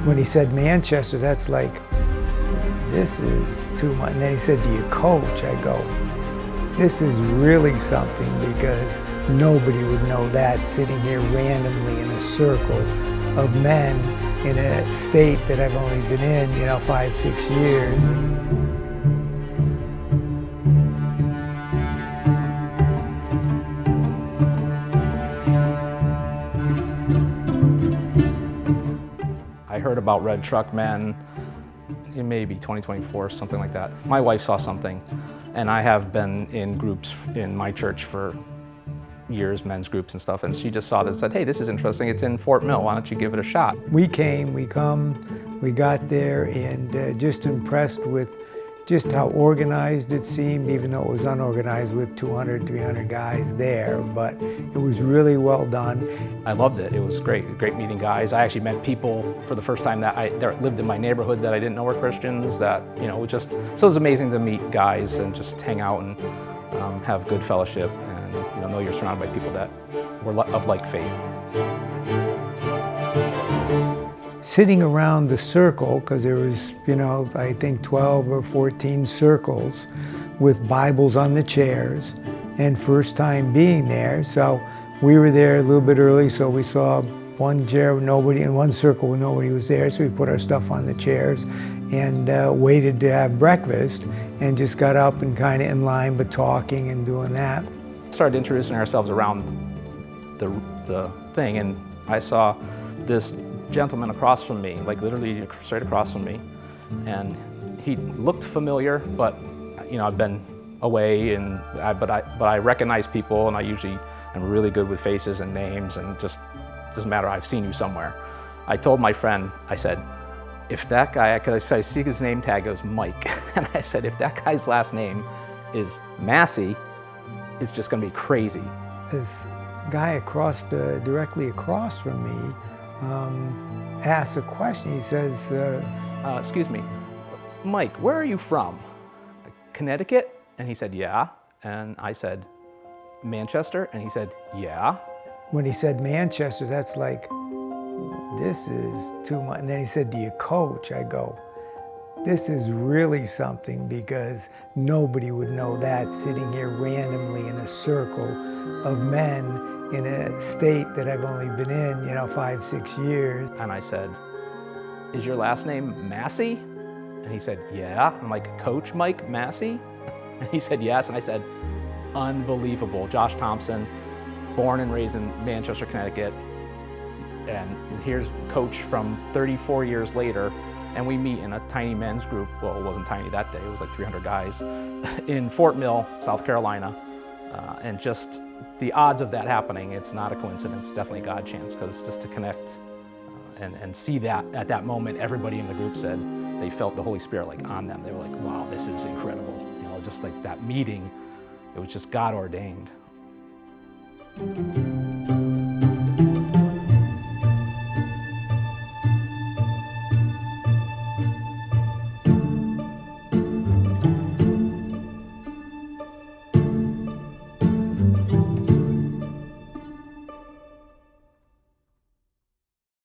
When he said Manchester, that's like, this is too much. And then he said, do you coach? I go, this is really something, because nobody would know that sitting here randomly in a circle of men in a state that I've only been in, 5, 6 years. I heard about Red Truck Men in maybe 2024, something like that. My wife saw something, and I have been in groups in my church for years, men's groups and stuff, and she just saw this and said, hey, this is interesting, it's in Fort Mill, why don't you give it a shot? We got there, and just impressed with just how organized it seemed, even though it was unorganized with 200, 300 guys there, but it was really well done. I loved it. It was great meeting guys. I actually met people for the first time that lived in my neighborhood that I didn't know were Christians, so it was amazing to meet guys and just hang out and have good fellowship and know you're surrounded by people that were of like faith. Sitting around the circle, because there was, I think 12 or 14 circles with Bibles on the chairs, and first time being there. So we were there a little bit early, so we saw one chair with nobody, in one circle where nobody was there, so we put our stuff on the chairs and waited to have breakfast, and just got up and kind of in line, but talking and doing that. Started introducing ourselves around the thing, and I saw this gentleman across from me, like literally straight across from me, and he looked familiar, but I've been away, but I recognize people, and I usually am really good with faces and names, and just doesn't matter, I've seen you somewhere. I told my friend, I said, if that guy, because I see his name tag goes Mike, and I said, if that guy's last name is Massey, it's just going to be crazy. This guy directly across from me asks a question. He says, excuse me, Mike, where are you from? Connecticut? And he said, yeah. And I said, Manchester? And he said, yeah. When he said Manchester, that's like, this is too much. And then he said, do you coach? I go, this is really something, because nobody would know that sitting here randomly in a circle of men in a state that I've only been in, 5, 6 years. And I said, is your last name Massey? And he said, yeah. I'm like, Coach Mike Massey? And he said, yes. And I said, unbelievable. Josh Thompson, born and raised in Manchester, Connecticut. And here's Coach from 34 years later. And we meet in a tiny men's group. Well, it wasn't tiny that day. It was like 300 guys in Fort Mill, South Carolina. And just the odds of that happening, it's not a coincidence, definitely a God chance, because just to connect and see that at that moment, everybody in the group said they felt the Holy Spirit like on them. They were like, wow, this is incredible. Just like that meeting, it was just God ordained.